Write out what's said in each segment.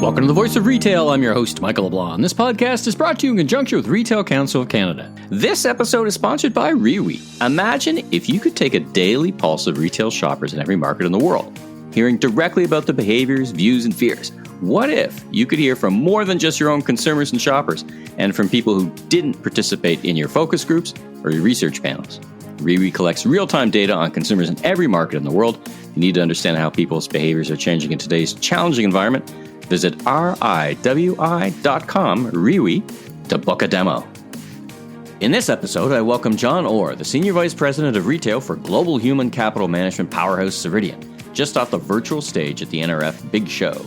Welcome to the Voice of Retail. I'm your host, Michael LeBlanc. And this podcast is brought to you in conjunction with Retail Council of Canada. This episode is sponsored by Rewe. Imagine if you could take a daily pulse of retail shoppers in every market in the world, hearing directly about the behaviors, views, and fears. What if you could hear from more than just your own consumers and shoppers, and from people who didn't participate in your focus groups or your research panels? Rewe collects real-time data on consumers in every market in the world. You need to understand how people's behaviors are changing in today's challenging environment. Visit riwi.com, Rewe, to book a demo. In this episode, I welcome John Orr, the Senior Vice President of Retail for global human capital management powerhouse Ceridian, just off the virtual stage at the NRF Big Show.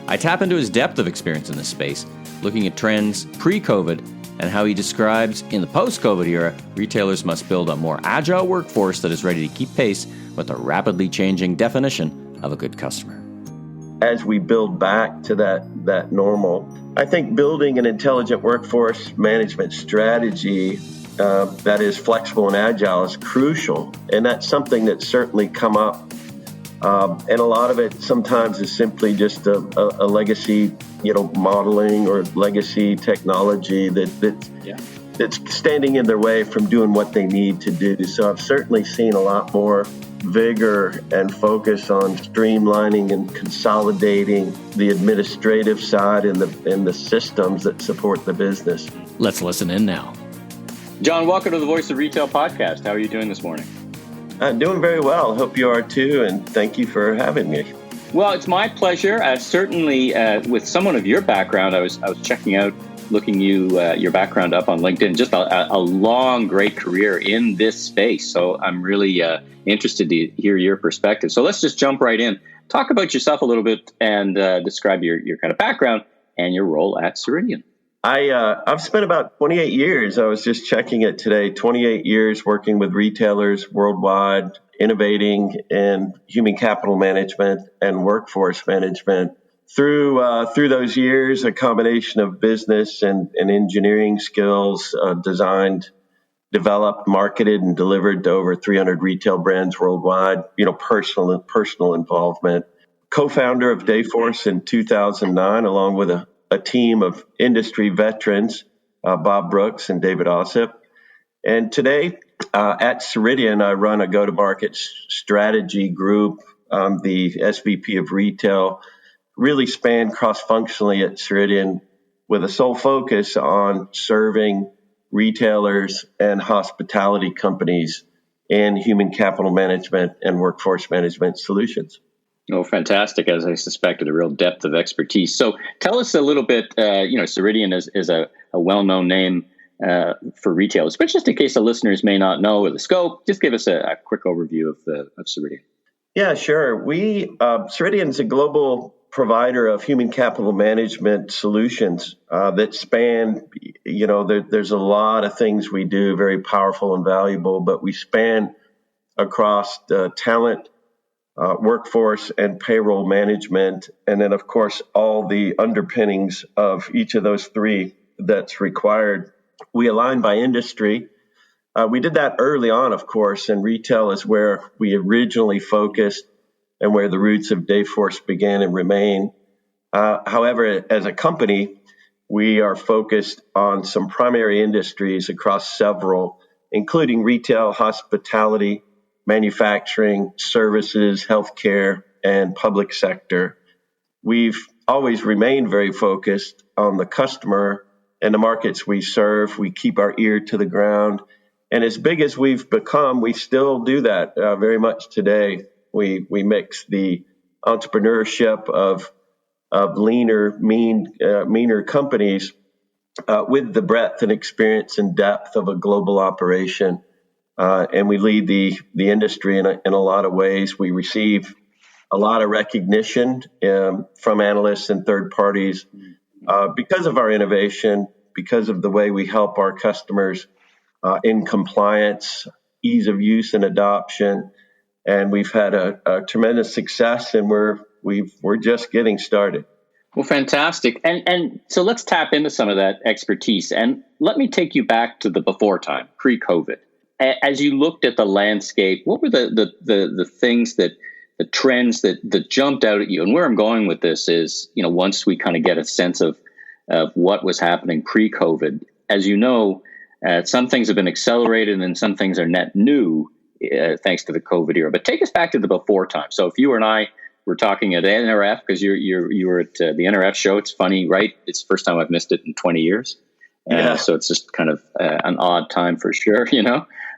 I tap into his depth of experience in this space, looking at trends pre-COVID and how he describes in the post-COVID era, retailers must build a more agile workforce that is ready to keep pace with the rapidly changing definition of a good customer. As we build back to that normal, I think building an intelligent workforce management strategy that is flexible and agile is crucial. And that's something that's certainly come up. And a lot of it sometimes is simply just a legacy, modeling or legacy technology that's standing in their way from doing what they need to do. So I've certainly seen a lot more vigor and focus on streamlining and consolidating the administrative side and the systems that support the business. Let's listen in now. John, welcome to the Voice of Retail podcast. How are you doing this morning? Doing very well. Hope you are too, and thank you for having me. Well, it's my pleasure. Certainly, with someone of your background, I was checking out, looking your background up on LinkedIn. Just a long, great career in this space. So I'm really interested to hear your perspective. So let's just jump right in. Talk about yourself a little bit and describe your kind of background and your role at Ceridian. I've spent about 28 years. I was just checking it today. 28 years working with retailers worldwide, innovating in human capital management and workforce management. Through those years, a combination of business and engineering skills, designed, developed, marketed, and delivered to over 300 retail brands worldwide. Personal involvement. Co-founder of Dayforce in 2009, along with a team of industry veterans, Bob Brooks and David Ossip. And today at Ceridian, I run a go-to-market strategy group. I'm the SVP of retail. Really span cross-functionally at Ceridian with a sole focus on serving retailers and hospitality companies in human capital management and workforce management solutions. Oh, fantastic. As I suspected, a real depth of expertise. So tell us a little bit, Ceridian is a well-known name for retailers, but just in case the listeners may not know the scope, just give us a quick overview of Ceridian. Yeah, sure. Ceridian is a global provider of human capital management solutions that span, there's a lot of things we do, very powerful and valuable, but we span across talent, workforce, and payroll management. And then, of course, all the underpinnings of each of those three that's required. We align by industry. We did that early on, of course, and retail is where we originally focused and where the roots of Dayforce began and remain. However, as a company, we are focused on some primary industries across several, including retail, hospitality, manufacturing, services, healthcare, and public sector. We've always remained very focused on the customer and the markets we serve. We keep our ear to the ground. And as big as we've become, we still do that very much today. We mix the entrepreneurship of meaner companies with the breadth and experience and depth of a global operation. And we lead the industry in a lot of ways. We receive a lot of recognition from analysts and third parties because of our innovation, because of the way we help our customers in compliance, ease of use and adoption. And we've had a tremendous success, and we're just getting started. Well, fantastic. And so let's tap into some of that expertise. And let me take you back to the before time, pre-COVID. As you looked at the landscape, what were the things that trends that jumped out at you? And where I'm going with this is, once we kind of get a sense of what was happening pre-COVID, as you know, some things have been accelerated and some things are net new thanks to the COVID era. But take us back to the before time. So if you and I were talking at NRF, because you were at the NRF show, it's funny, right? It's the first time I've missed it in 20 years. So it's just kind of an odd time for sure,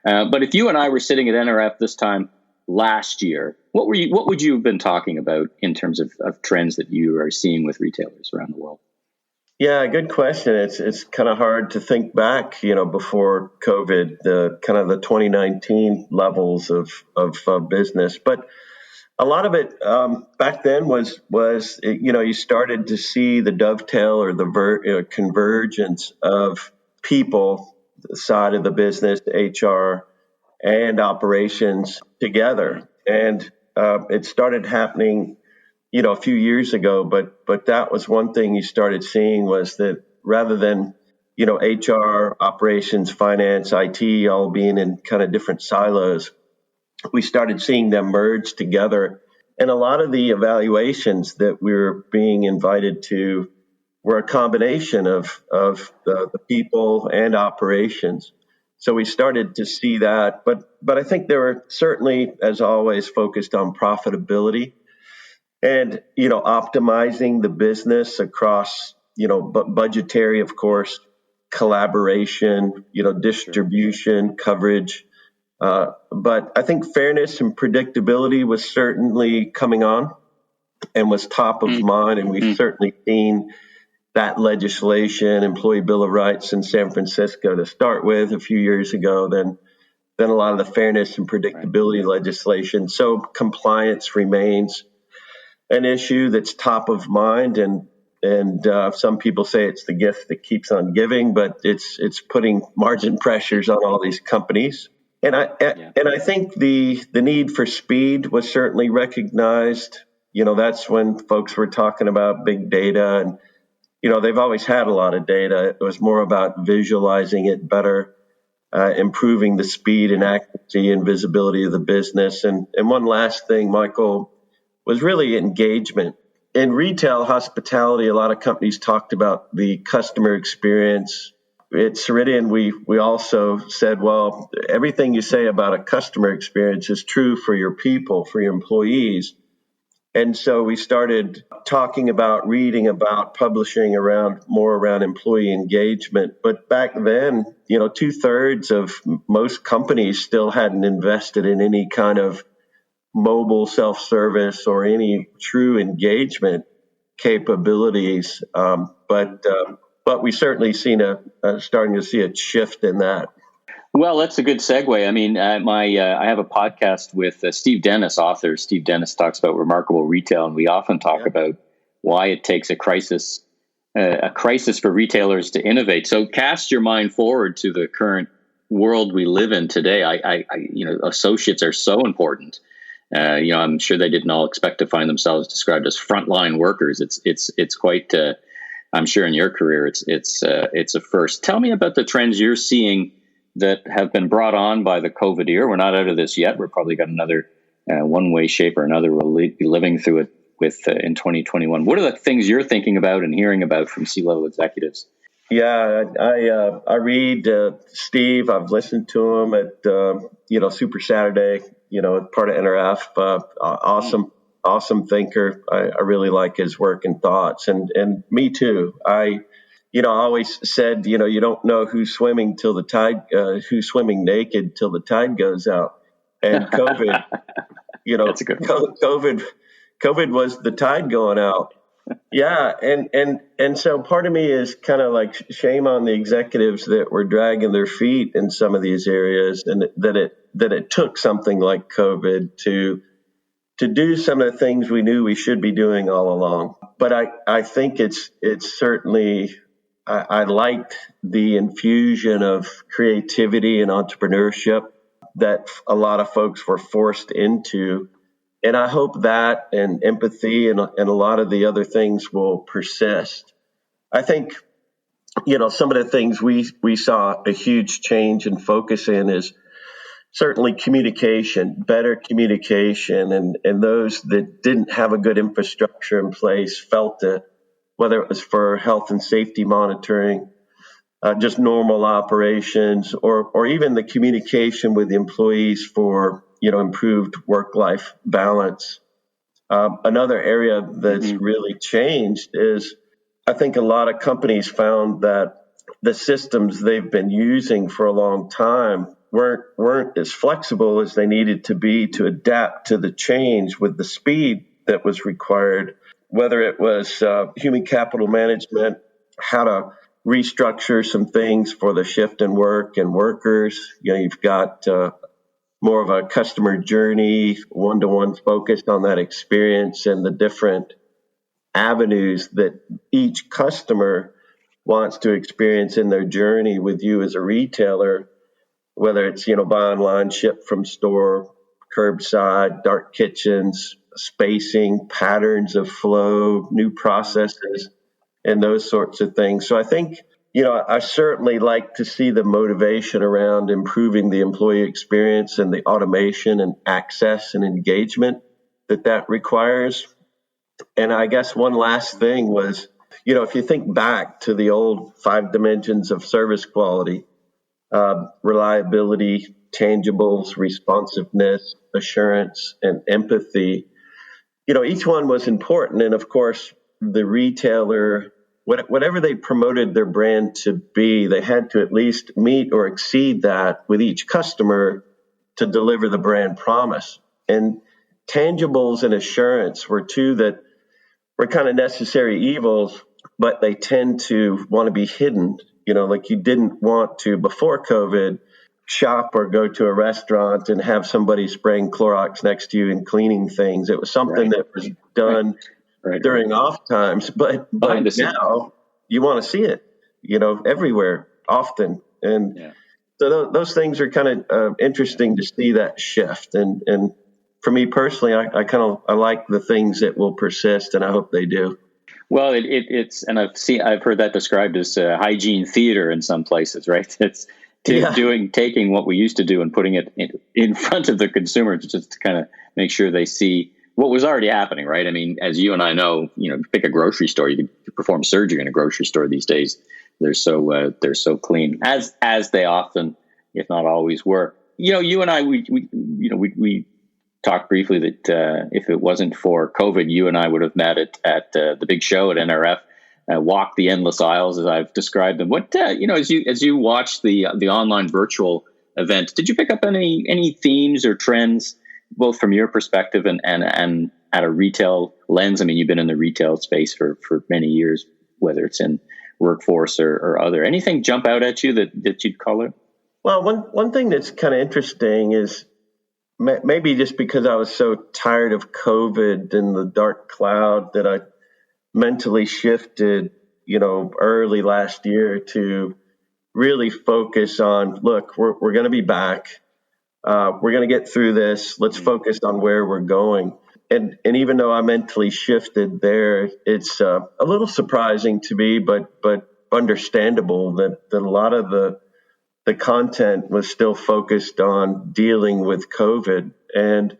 But if you and I were sitting at NRF this time last year, what would you have been talking about in terms of trends that you are seeing with retailers around the world? Yeah, good question. It's kind of hard to think back, before COVID, the 2019 levels of business, but a lot of it back then was you started to see the dovetail or the convergence of people, the side of the business, HR and operations together, and it started happening a few years ago, but that was one thing you started seeing, was that rather than HR, operations, finance, IT all being in kind of different silos, we started seeing them merge together. And a lot of the evaluations that we were being invited to were a combination of the people and operations. So we started to see that, but I think they were certainly, as always, focused on profitability and optimizing the business across budgetary, of course, collaboration, distribution, coverage. But I think fairness and predictability was certainly coming on and was top of mind. And we've certainly seen that legislation, Employee Bill of Rights in San Francisco to start with a few years ago, then a lot of the fairness and predictability legislation. So compliance remains an issue that's top of mind. And some people say it's the gift that keeps on giving, but it's putting margin pressures on all these companies. And I think the need for speed was certainly recognized. That's when folks were talking about big data, and they've always had a lot of data. It was more about visualizing it better, improving the speed and accuracy and visibility of the business. And one last thing, Michael, was really engagement. In retail hospitality, a lot of companies talked about the customer experience. At Ceridian, we also said, well, everything you say about a customer experience is true for your people, for your employees. And so we started talking about, reading about, publishing more around employee engagement. But back then, 2/3 of most companies still hadn't invested in any kind of mobile self-service or any true engagement capabilities. But we certainly starting to see a shift in that. Well, that's a good segue. I mean, I have a podcast with Steve Dennis, author. Steve Dennis talks about remarkable retail, and we often talk about why it takes a crisis for retailers to innovate. So cast your mind forward to the current world we live in today. Associates are so important. I'm sure they didn't all expect to find themselves described as frontline workers. It's quite. I'm sure in your career, it's a first. Tell me about the trends you're seeing that have been brought on by the COVID era. We're not out of this yet. We're probably got another one way, shape, or another. We'll be living through it in 2021. What are the things you're thinking about and hearing about from C-level executives? Yeah, I read Steve. I've listened to him at Super Saturday. Part of NRF. Awesome thinker. I really like his work and thoughts, and me too. I always said, you don't know who's swimming naked till the tide goes out. And COVID, That's a good one. COVID was the tide going out. Yeah. And so part of me is kind of like shame on the executives that were dragging their feet in some of these areas, and that it took something like COVID to do some of the things we knew we should be doing all along. But I think it's certainly, I liked the infusion of creativity and entrepreneurship that a lot of folks were forced into. And I hope that and empathy and a lot of the other things will persist. I think, some of the things we saw a huge change in focus in is certainly better communication, and those that didn't have a good infrastructure in place felt it, whether it was for health and safety monitoring, just normal operations, or even the communication with the employees for, improved work-life balance. Another area that's really changed is I think a lot of companies found that the systems they've been using for a long time weren't as flexible as they needed to be to adapt to the change with the speed that was required, whether it was human capital management, how to restructure some things for the shift in work and workers. You've got more of a customer journey, one-to-one focused on that experience and the different avenues that each customer wants to experience in their journey with you as a retailer, whether it's, buy online, ship from store, curbside, dark kitchens, spacing, patterns of flow, new processes, and those sorts of things. So I think, I certainly like to see the motivation around improving the employee experience and the automation and access and engagement that requires. And I guess one last thing was, if you think back to the old 5 dimensions of service quality, reliability, tangibles, responsiveness, assurance, and empathy, each one was important. And of course, the retailer, whatever they promoted their brand to be, they had to at least meet or exceed that with each customer to deliver the brand promise. And tangibles and assurance were two that were kind of necessary evils, but they tend to want to be hidden. Like you didn't want to, before COVID, shop or go to a restaurant and have somebody spraying Clorox next to you and cleaning things. It was something that was done during off times, but now you want to see it, everywhere, often. And so those things are kind of interesting to see that shift. And for me personally, I like the things that will persist, and I hope they do. Well, it's, and I've heard that described as hygiene theater in some places, right? It's taking what we used to do and putting it in front of the consumer just to kind of make sure they see what was already happening, right? I mean, as you and I know, pick a grocery store. You can perform surgery in a grocery store these days. They're so clean, as they often, if not always, were. You and I, we talked briefly that if it wasn't for COVID, you and I would have met at the big show at NRF, walked the endless aisles as I've described them. What as you watched the online virtual event, did you pick up any themes or trends, both from your perspective and at a retail lens? I mean, you've been in the retail space for many years, whether it's in workforce or other. Anything jump out at you that you'd call it? Well, one thing that's kind of interesting is maybe just because I was so tired of COVID and the dark cloud that I mentally shifted, early last year to really focus on, look, we're going to be back. We're going to get through this. Let's focus on where we're going. And even though I mentally shifted there, it's a little surprising to me, but understandable that a lot of the content was still focused on dealing with COVID. And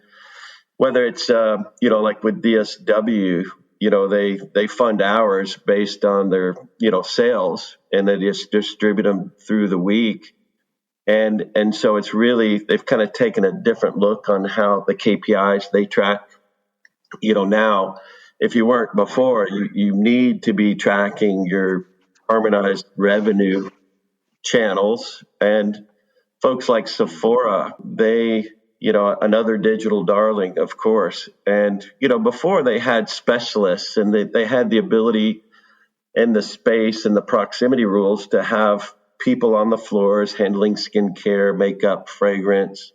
whether it's, like with DSW, they fund hours based on their, sales, and they just distribute them through the week. And so it's really, they've kind of taken a different look on how the KPIs they track. Now, if you weren't before, you need to be tracking your harmonized revenue channels. And folks like Sephora, they, another digital darling, of course. And, before they had specialists, and they had the ability and the space and the proximity rules to have people on the floors handling skincare, makeup, fragrance,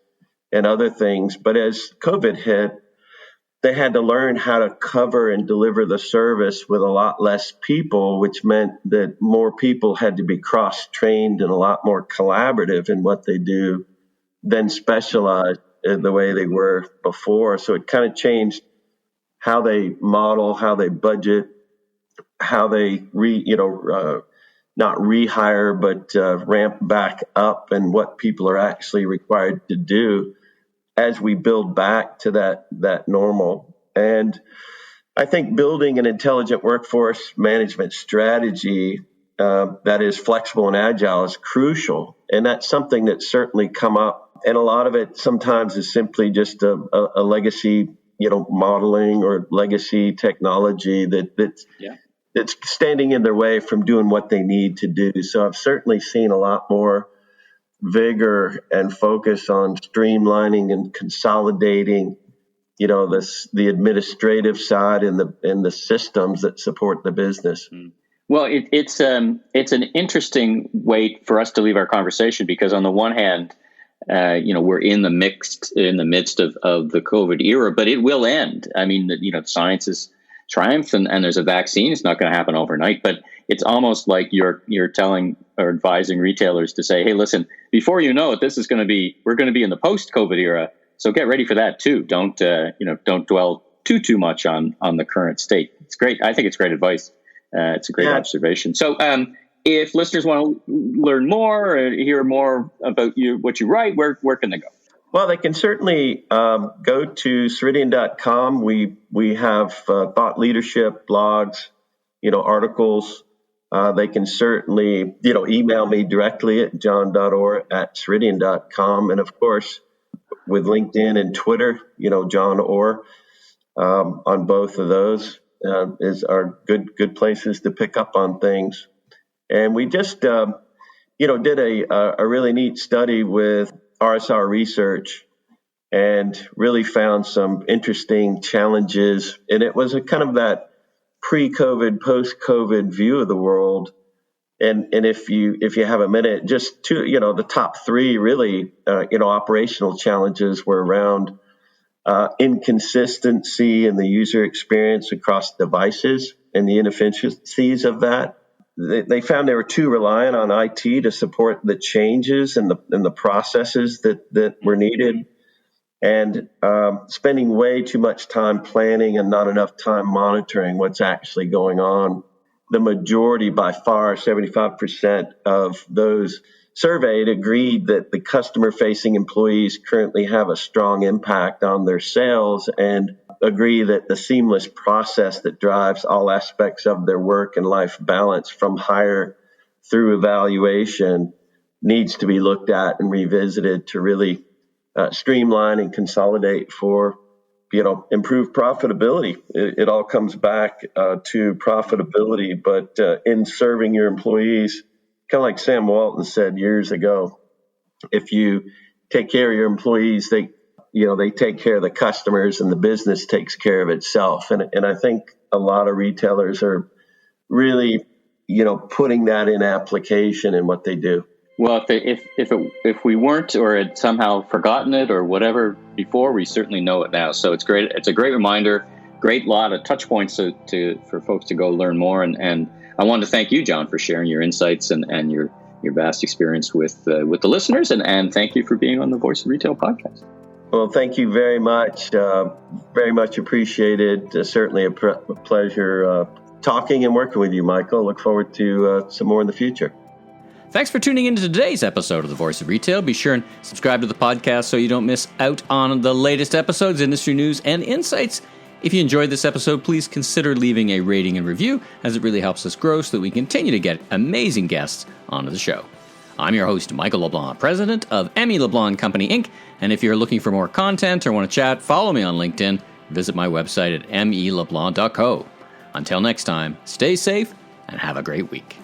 and other things. But as COVID hit, they had to learn how to cover and deliver the service with a lot less people, which meant that more people had to be cross-trained and a lot more collaborative in what they do than specialized in the way they were before. So it kind of changed how they model, how they budget, how they not rehire, but ramp back up and what people are actually required to do as we build back to that normal. And I think building an intelligent workforce management strategy that is flexible and agile is crucial. And that's something that's certainly come up. And a lot of it sometimes is simply just a legacy, modeling or legacy technology that's standing in their way from doing what they need to do. So I've certainly seen a lot more vigor and focus on streamlining and consolidating, the administrative side and the systems that support the business. Well, it's an interesting way for us to leave our conversation, because on the one hand, we're in the midst of the COVID era, but it will end. I mean, science has triumphed and there's a vaccine. It's not going to happen overnight, but it's almost like you're telling or advising retailers to say, hey, listen, before you know it, we're going to be in the post-COVID era. So get ready for that too. Don't dwell too much on the current state. It's great. I think it's great advice. It's a great observation. So if listeners want to learn more or hear more about what you write, where can they go? Well, they can certainly go to Ceridian.com. We have thought leadership blogs, articles. They can certainly, email me directly at john.orr@Ceridian.com. And of course, with LinkedIn and Twitter, John Orr on both of those are good places to pick up on things. And we just, did a really neat study with RSR Research and really found some interesting challenges. And it was a kind of that pre-COVID, post-COVID view of the world. And if you have a minute, just the top three really, operational challenges were around inconsistency in the user experience across devices and the inefficiencies of that. They found they were too reliant on IT to support the changes and the processes that were needed, and spending way too much time planning and not enough time monitoring what's actually going on. The majority, by far, 75% of those surveyed agreed that the customer-facing employees currently have a strong impact on their sales, and agree that the seamless process that drives all aspects of their work and life balance from hire through evaluation needs to be looked at and revisited to really streamline and consolidate for, improve profitability. It all comes back to profitability, but in serving your employees, kind of like Sam Walton said years ago, if you take care of your employees, they take care of the customers and the business takes care of itself. And I think a lot of retailers are really, putting that in application in what they do. Well, if we weren't or had somehow forgotten it or whatever before, we certainly know it now. So it's great. It's a great reminder, great lot of touch points for folks to go learn more. And I wanted to thank you, John, for sharing your insights and your vast experience with the listeners. And thank you for being on the Voice of Retail podcast. Well, thank you very much. Very much appreciated. Certainly a pleasure talking and working with you, Michael. Look forward to some more in the future. Thanks for tuning into today's episode of The Voice of Retail. Be sure and subscribe to the podcast so you don't miss out on the latest episodes, industry news, and insights. If you enjoyed this episode, please consider leaving a rating and review, as it really helps us grow so that we continue to get amazing guests onto the show. I'm your host, Michael LeBlanc, president of LeBlanc Company Inc. And if you're looking for more content or want to chat, follow me on LinkedIn. Visit my website at meleblanc.co. Until next time, stay safe and have a great week.